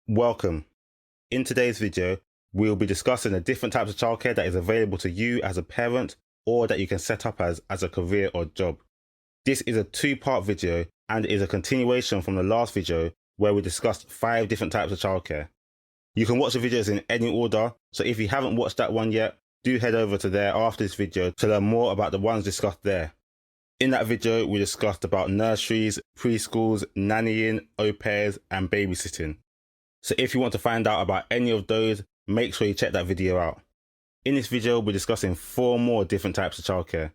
Welcome. In today's video, we'll be discussing the different types of childcare that is available to you as a parent or that you can set up as a career or job. This is a two-part video and is a continuation from the last video where we discussed 5 different types of childcare. You can watch the videos in any order, so if you haven't watched that one yet, do head over to there after this video to learn more about the ones discussed there. In that video, we discussed about nurseries, preschools, nannying, au pairs, and babysitting. So if you want to find out about any of those, make sure you check that video out. In this video, we're discussing 4 more different types of childcare.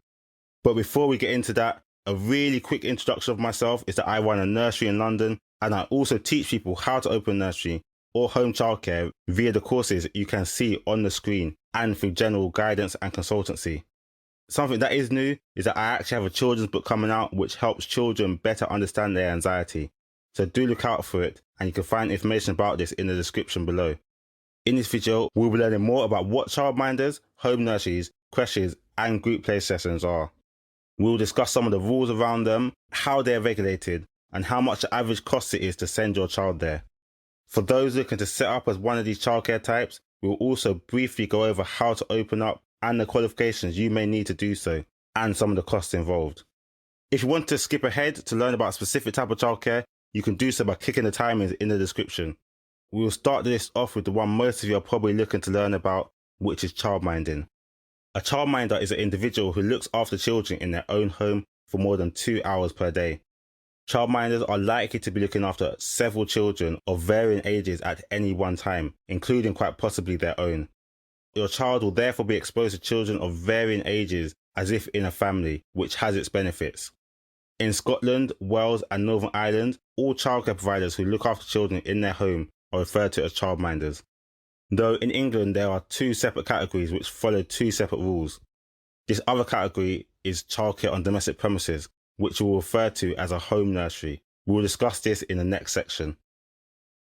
But before we get into that, a really quick introduction of myself is that I run a nursery in London, and I also teach people how to open a nursery or home childcare via the courses you can see on the screen and through general guidance and consultancy. Something that is new is that I actually have a children's book coming out which helps children better understand their anxiety. So do look out for it, and you can find information about this in the description below. In this video, we'll be learning more about what childminders, home nurseries, creches, and group play sessions are. We'll discuss some of the rules around them, how they're regulated, and how much the average cost it is to send your child there. For those looking to set up as one of these childcare types, we'll also briefly go over how to open up and the qualifications you may need to do so, and some of the costs involved. If you want to skip ahead to learn about a specific type of childcare, you can do so by clicking the timings in the description. We will start this off with the one most of you are probably looking to learn about, which is childminding. A childminder is an individual who looks after children in their own home for more than 2 hours per day. Childminders are likely to be looking after several children of varying ages at any one time, including quite possibly their own. Your child will therefore be exposed to children of varying ages as if in a family, which has its benefits. In Scotland, Wales and Northern Ireland, all childcare providers who look after children in their home are referred to as childminders. Though in England there are 2 separate categories which follow 2 separate rules. This other category is childcare on domestic premises, which we will refer to as a home nursery. We will discuss this in the next section.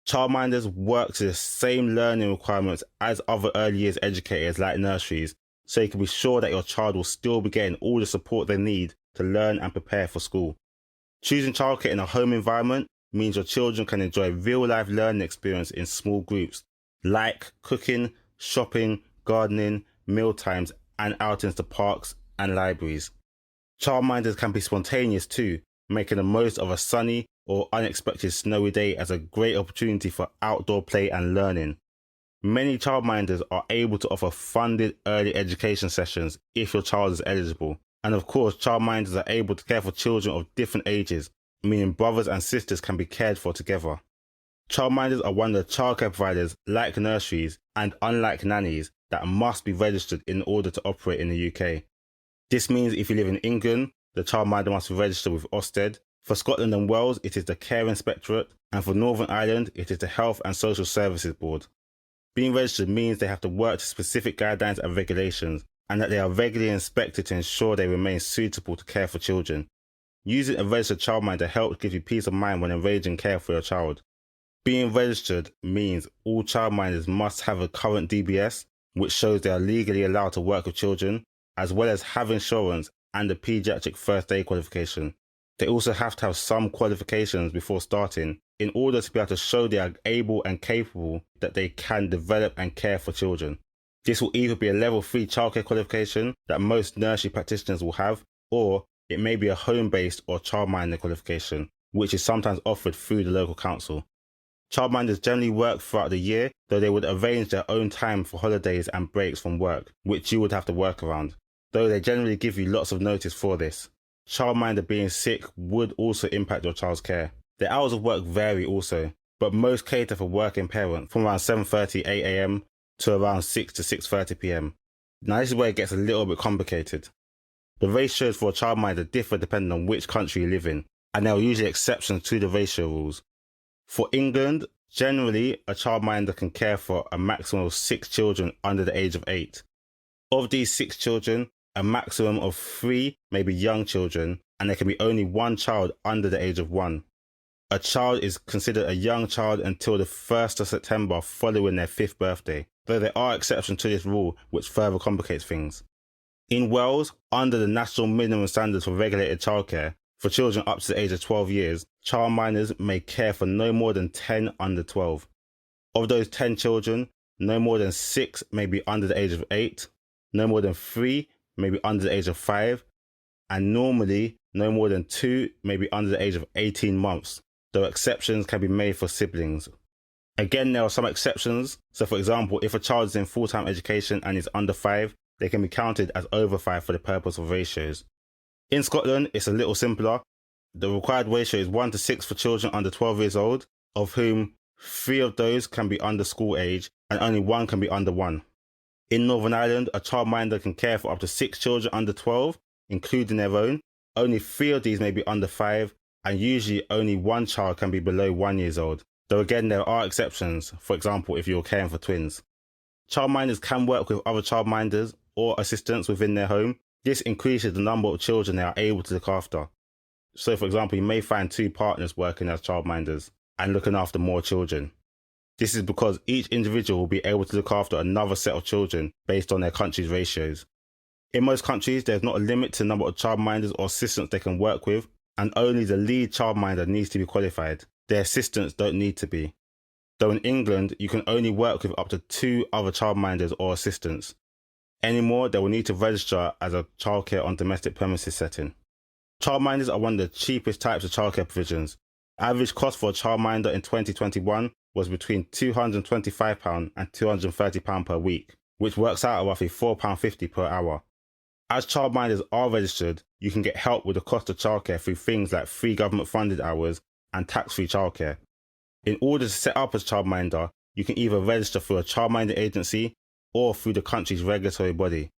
Childminders work to the same learning requirements as other early years educators like nurseries, so you can be sure that your child will still be getting all the support they need to learn and prepare for school. Choosing childcare in a home environment means your children can enjoy real-life learning experience in small groups, like cooking, shopping, gardening, meal times, and outings to parks and libraries. Childminders can be spontaneous too, making the most of a sunny or unexpected snowy day as a great opportunity for outdoor play and learning. Many childminders are able to offer funded early education sessions if your child is eligible. And of course, childminders are able to care for children of different ages, meaning brothers and sisters can be cared for together. Childminders are one of the childcare providers, like nurseries and unlike nannies, that must be registered in order to operate in the UK. This means if you live in England, the childminder must be registered with Ofsted. For Scotland and Wales, it is the Care Inspectorate, and for Northern Ireland, it is the Health and Social Services Board. Being registered means they have to work to specific guidelines and regulations, and that they are regularly inspected to ensure they remain suitable to care for children. Using a registered childminder helps give you peace of mind when arranging care for your child. Being registered means all childminders must have a current DBS, which shows they are legally allowed to work with children, as well as have insurance and a paediatric first aid qualification. They also have to have some qualifications before starting in order to be able to show they are able and capable that they can develop and care for children. This will either be a level 3 childcare qualification that most nursery practitioners will have, or it may be a home-based or childminder qualification, which is sometimes offered through the local council. Childminders generally work throughout the year, though they would arrange their own time for holidays and breaks from work, which you would have to work around, though they generally give you lots of notice for this. Childminder being sick would also impact your child's care. The hours of work vary also, but most cater for working parents from around 7:30 8 a.m. to around 6 to 6:30 p.m. Now this is where it gets a little bit complicated. The ratios for a childminder differ depending on which country you live in, and there are usually exceptions to the ratio rules. For England, generally a childminder can care for a maximum of 6 children under the age of 8. Of these 6 children, a maximum of 3 may be young children, and there can be only 1 child under the age of 1. A child is considered a young child until the 1st of September following their 5th birthday, though there are exceptions to this rule which further complicates things. In Wales, under the national minimum standards for regulated childcare, for children up to the age of 12 years, childminders may care for no more than 10 under 12. Of those 10 children, no more than 6 may be under the age of 8, no more than 3 may be under the age of 5, and normally no more than 2 may be under the age of 18 months, though exceptions can be made for siblings. Again, there are some exceptions. So for example, if a child is in full-time education and is under 5, they can be counted as over 5 for the purpose of ratios. In Scotland, it's a little simpler. The required ratio is 1 to 6 for children under 12 years old, of whom 3 of those can be under school age and only 1 can be under 1. In Northern Ireland, a childminder can care for up to 6 children under 12, including their own. Only 3 of these may be under 5, and usually only 1 child can be below 1 year old. Though again, there are exceptions, for example, if you're caring for twins. Childminders can work with other childminders or assistants within their home. This increases the number of children they are able to look after. So for example, you may find 2 partners working as childminders and looking after more children. This is because each individual will be able to look after another set of children based on their country's ratios. In most countries, there's not a limit to the number of childminders or assistants they can work with, and only the lead childminder needs to be qualified. Their assistants don't need to be. Though in England, you can only work with up to 2 other childminders or assistants. Anymore, they will need to register as a childcare on domestic premises setting. Childminders are one of the cheapest types of childcare provisions. Average cost for a childminder in 2021 was between £225 and £230 per week, which works out at roughly £4.50 per hour. As childminders are registered, you can get help with the cost of childcare through things like free government-funded hours and tax-free childcare. In order to set up as childminder, you can either register through a childminder agency or through the country's regulatory body.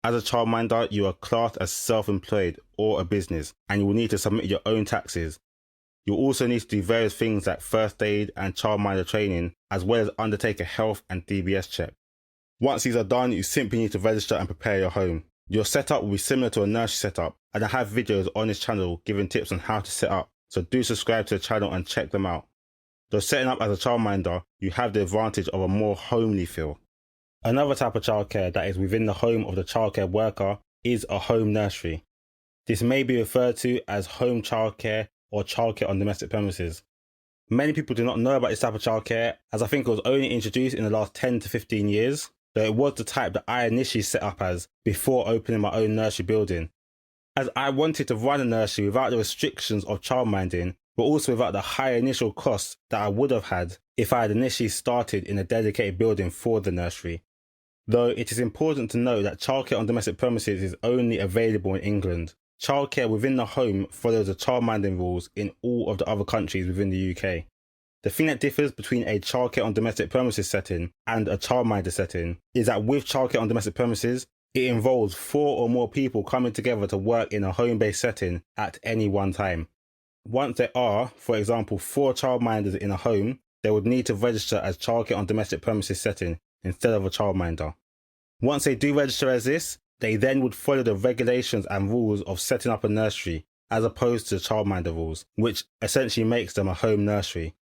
As a childminder, you are classed as self-employed or a business, and you will need to submit your own taxes. You'll also need to do various things like first aid and childminder training, as well as undertake a health and DBS check. Once these are done, you simply need to register and prepare your home. Your setup will be similar to a nursery setup, and I have videos on this channel giving tips on how to set up, so do subscribe to the channel and check them out. Though setting up as a childminder, you have the advantage of a more homely feel. Another type of childcare that is within the home of the childcare worker is a home nursery. This may be referred to as home childcare or childcare on domestic premises. Many people do not know about this type of childcare, as I think it was only introduced in the last 10 to 15 years, though it was the type that I initially set up as before opening my own nursery building. As I wanted to run a nursery without the restrictions of childminding, but also without the high initial costs that I would have had if I had initially started in a dedicated building for the nursery. Though it is important to note that childcare on domestic premises is only available in England. Childcare within the home follows the childminding rules in all of the other countries within the UK. The thing that differs between a childcare on domestic premises setting and a childminder setting is that with childcare on domestic premises, it involves 4 or more people coming together to work in a home-based setting at any one time. Once there are, for example, 4 childminders in a home, they would need to register as childcare on domestic premises setting instead of a childminder. Once they do register as this, they then would follow the regulations and rules of setting up a nursery as opposed to the childminder rules, which essentially makes them a home nursery.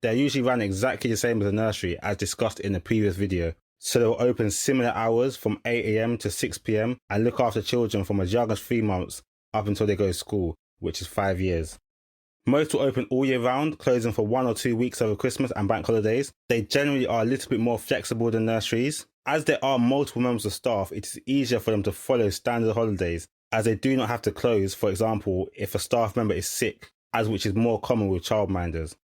They're usually run exactly the same as a nursery as discussed in the previous video, so they'll open similar hours from 8 AM to 6 PM and look after children from as young as 3 months up until they go to school, which is 5 years. Most will open all year round, closing for 1 or 2 weeks over Christmas and bank holidays. They generally are a little bit more flexible than nurseries. As there are multiple members of staff, it is easier for them to follow standard holidays, as they do not have to close, for example, if a staff member is sick, as which is more common with childminders.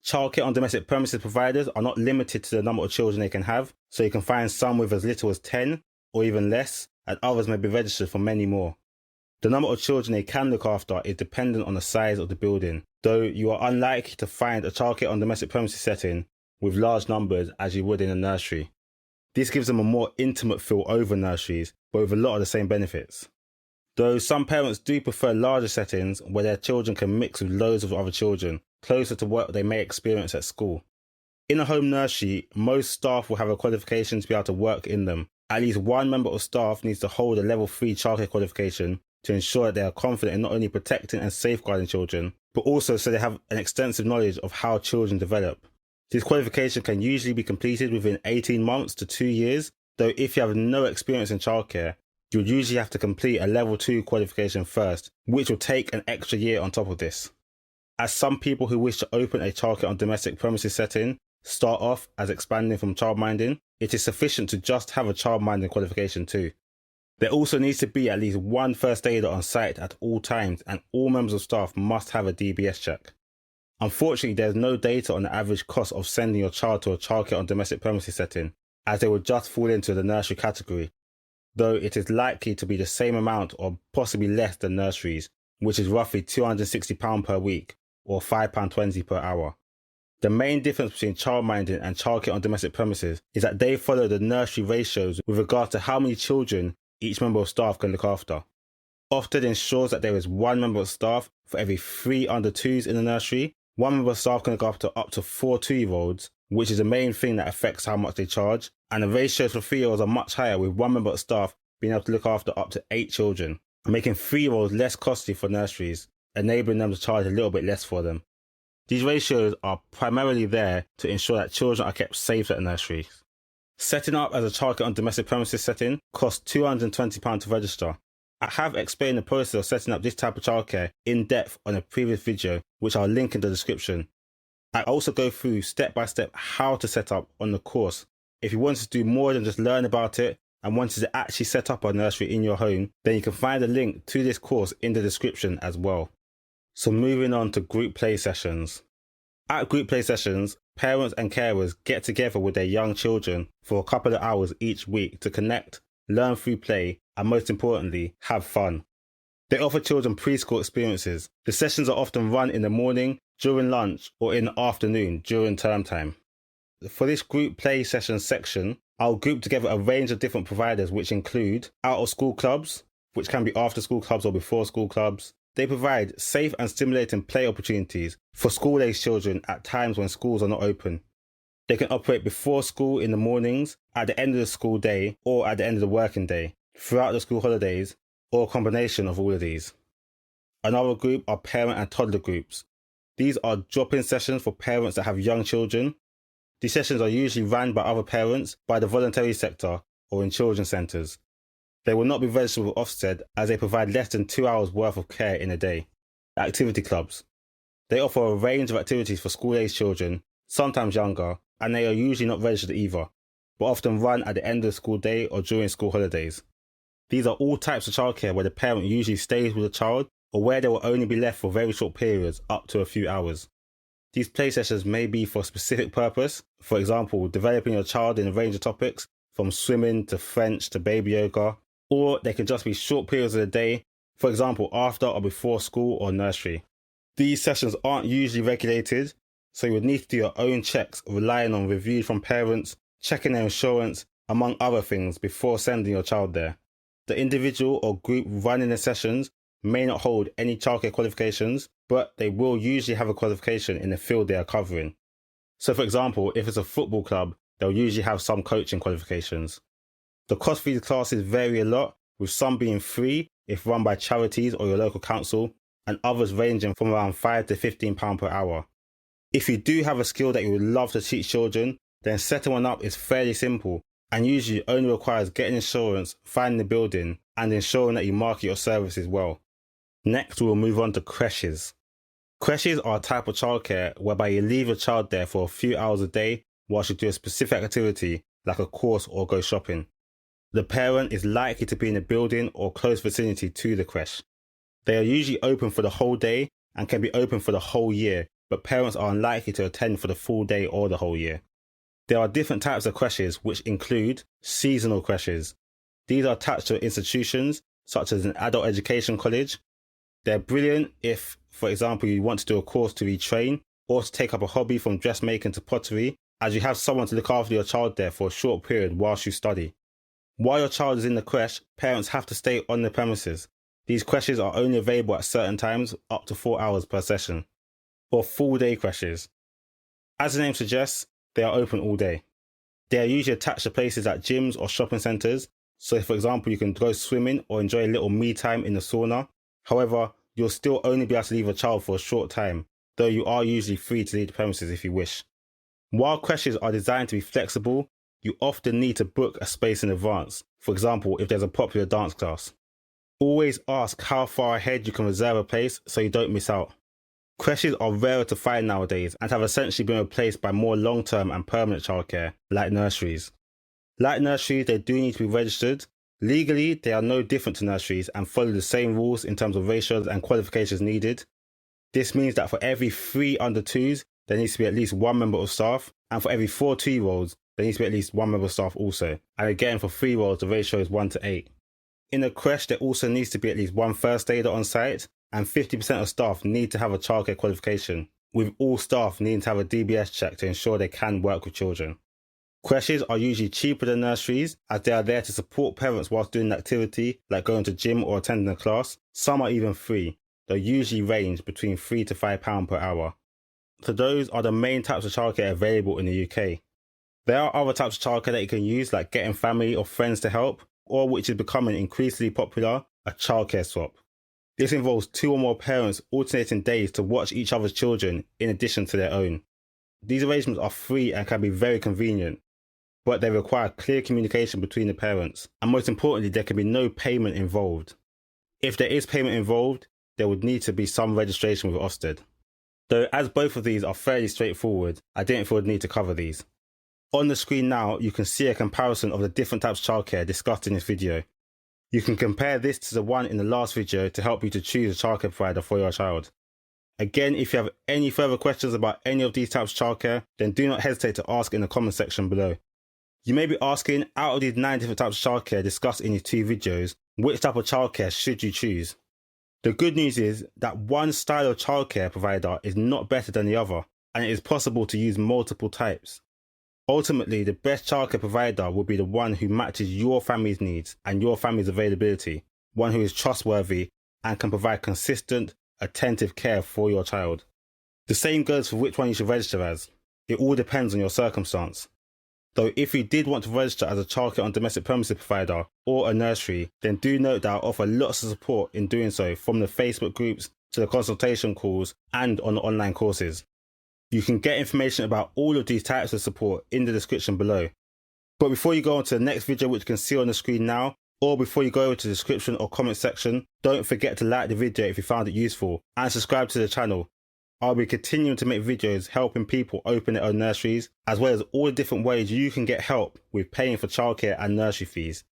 Childcare on domestic premises providers are not limited to the number of children they can have, so you can find some with as little as 10 or even less, and others may be registered for many more. The number of children they can look after is dependent on the size of the building, though you are unlikely to find a childcare on domestic premises setting with large numbers as you would in a nursery. This gives them a more intimate feel over nurseries, but with a lot of the same benefits. Though some parents do prefer larger settings where their children can mix with loads of other children, closer to what they may experience at school. In a home nursery, most staff will have a qualification to be able to work in them. At least one member of staff needs to hold a level 3 childcare qualification to ensure that they are confident in not only protecting and safeguarding children, but also so they have an extensive knowledge of how children develop. This qualification can usually be completed within 18 months to 2 years, though if you have no experience in childcare, you would usually have to complete a level 2 qualification first, which will take an extra year on top of this. As some people who wish to open a childcare on domestic premises setting start off as expanding from childminding, it is sufficient to just have a childminding qualification too. There also needs to be at least one first aider on site at all times, and all members of staff must have a DBS check. Unfortunately, there is no data on the average cost of sending your child to a childcare on domestic premises setting, as they would just fall into the nursery category, though it is likely to be the same amount or possibly less than nurseries, which is roughly £260 per week or £5.20 per hour. The main difference between childminding and childcare on domestic premises is that they follow the nursery ratios with regard to how many children each member of staff can look after. Ofsted ensures that there is one member of staff for every 3 under 2s in the nursery. One member of staff can look after up to 4 2-year-olds, which is the main thing that affects how much they charge, and the ratios for 3-year-olds are much higher, with one member of staff being able to look after up to 8 children, making 3-year-olds less costly for nurseries, enabling them to charge a little bit less for them. These ratios are primarily there to ensure that children are kept safe at nurseries. Setting up as a childcare on domestic premises setting costs £220 to register. I have explained the process of setting up this type of childcare in depth on a previous video, which I'll link in the description. I also go through step by step how to set up on the course. If you wanted to do more than just learn about it and wanted to actually set up a nursery in your home, then you can find a link to this course in the description as well. So moving on to group play sessions. At group play sessions, parents and carers get together with their young children for a couple of hours each week to connect, learn through play, and most importantly, have fun. They offer children preschool experiences. The sessions are often run in the morning, during lunch, or in the afternoon during term time. For this group play session section, I'll group together a range of different providers, which include out-of-school clubs, which can be after-school clubs or before-school clubs. They provide safe and stimulating play opportunities for school-aged children at times when schools are not open. They can operate before school in the mornings, at the end of the school day, or at the end of the working day, throughout the school holidays, or a combination of all of these. Another group are parent and toddler groups. These are drop-in sessions for parents that have young children. These sessions are usually run by other parents, by the voluntary sector, or in children's centres. They will not be registered with Ofsted as they provide less than 2 hours worth of care in a day. Activity clubs. They offer a range of activities for school-aged children, sometimes younger, and they are usually not registered either, but often run at the end of the school day or during school holidays. These are all types of childcare where the parent usually stays with the child or where they will only be left for very short periods up to a few hours. These play sessions may be for a specific purpose, for example, developing your child in a range of topics from swimming to French to baby yoga, or they can just be short periods of the day, for example, after or before school or nursery. These sessions aren't usually regulated, so you would need to do your own checks relying on reviews from parents, checking their insurance, among other things before sending your child there. The individual or group running the sessions may not hold any childcare qualifications, but they will usually have a qualification in the field they are covering. So for example, if it's a football club, they'll usually have some coaching qualifications. The cost for these classes vary a lot, with some being free if run by charities or your local council, and others ranging from around £5 to £15 per hour. If you do have a skill that you would love to teach children, then setting one up is fairly simple and usually only requires getting insurance, finding the building, and ensuring that you market your services well. Next, we will move on to creches. Creches are a type of childcare whereby you leave your child there for a few hours a day whilst you do a specific activity like a course or go shopping. The parent is likely to be in a building or close vicinity to the creche. They are usually open for the whole day and can be open for the whole year, but parents are unlikely to attend for the full day or the whole year. There are different types of creches which include seasonal creches. These are attached to institutions such as an adult education college. They're brilliant if, for example, you want to do a course to retrain or to take up a hobby from dressmaking to pottery, as you have someone to look after your child there for a short period whilst you study. While your child is in the creche, parents have to stay on the premises. These creches are only available at certain times, up to 4 hours per session. Or full-day creches. As the name suggests, they are open all day. They are usually attached to places like gyms or shopping centres, so for example you can go swimming or enjoy a little me time in the sauna. However, you'll still only be able to leave a child for a short time, though you are usually free to leave the premises if you wish. While creches are designed to be flexible, you often need to book a space in advance, for example if there's a popular dance class. Always ask how far ahead you can reserve a place so you don't miss out. Creches are rarer to find nowadays and have essentially been replaced by more long-term and permanent childcare, like nurseries. Like nurseries, they do need to be registered. Legally, they are no different to nurseries and follow the same rules in terms of ratios and qualifications needed. This means that for every 3 under 2s, there needs to be at least 1 member of staff, and for every 4 2-year-olds, there needs to be at least 1 member of staff also. And again, for 3-year-olds, the ratio is 1:8. In a creche, there also needs to be at least 1 first aider on site, and 50% of staff need to have a childcare qualification, with all staff needing to have a DBS check to ensure they can work with children. Creches are usually cheaper than nurseries, as they are there to support parents whilst doing an activity like going to gym or attending a class. Some are even free. They usually range between £3 to £5 per hour. So those are the main types of childcare available in the UK. There are other types of childcare that you can use, like getting family or friends to help, or which is becoming increasingly popular, a childcare swap. This involves 2 or more parents alternating days to watch each other's children in addition to their own. These arrangements are free and can be very convenient, but they require clear communication between the parents, and most importantly, there can be no payment involved. If there is payment involved, there would need to be some registration with Ofsted. Though as both of these are fairly straightforward, I didn't feel the need to cover these. On the screen now, you can see a comparison of the different types of childcare discussed in this video. You can compare this to the one in the last video to help you to choose a childcare provider for your child. Again, if you have any further questions about any of these types of childcare, then do not hesitate to ask in the comment section below. You may be asking, out of these 9 different types of childcare discussed in these 2 videos, which type of childcare should you choose? The good news is that one style of childcare provider is not better than the other, and it is possible to use multiple types. Ultimately, the best childcare provider will be the one who matches your family's needs and your family's availability, one who is trustworthy and can provide consistent, attentive care for your child. The same goes for which one you should register as. It all depends on your circumstance. Though if you did want to register as a childcare on domestic premises provider or a nursery, then do note that I offer lots of support in doing so, from the Facebook groups to the consultation calls and on the online courses. You can get information about all of these types of support in the description below. But before you go on to the next video, which you can see on the screen now, or before you go over to the description or comment section, don't forget to like the video if you found it useful and subscribe to the channel. I'll be continuing to make videos helping people open their own nurseries, as well as all the different ways you can get help with paying for childcare and nursery fees.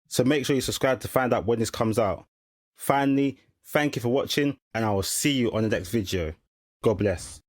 So make sure you subscribe to find out when this comes out. Finally, thank you for watching, and I will see you on the next video. God bless.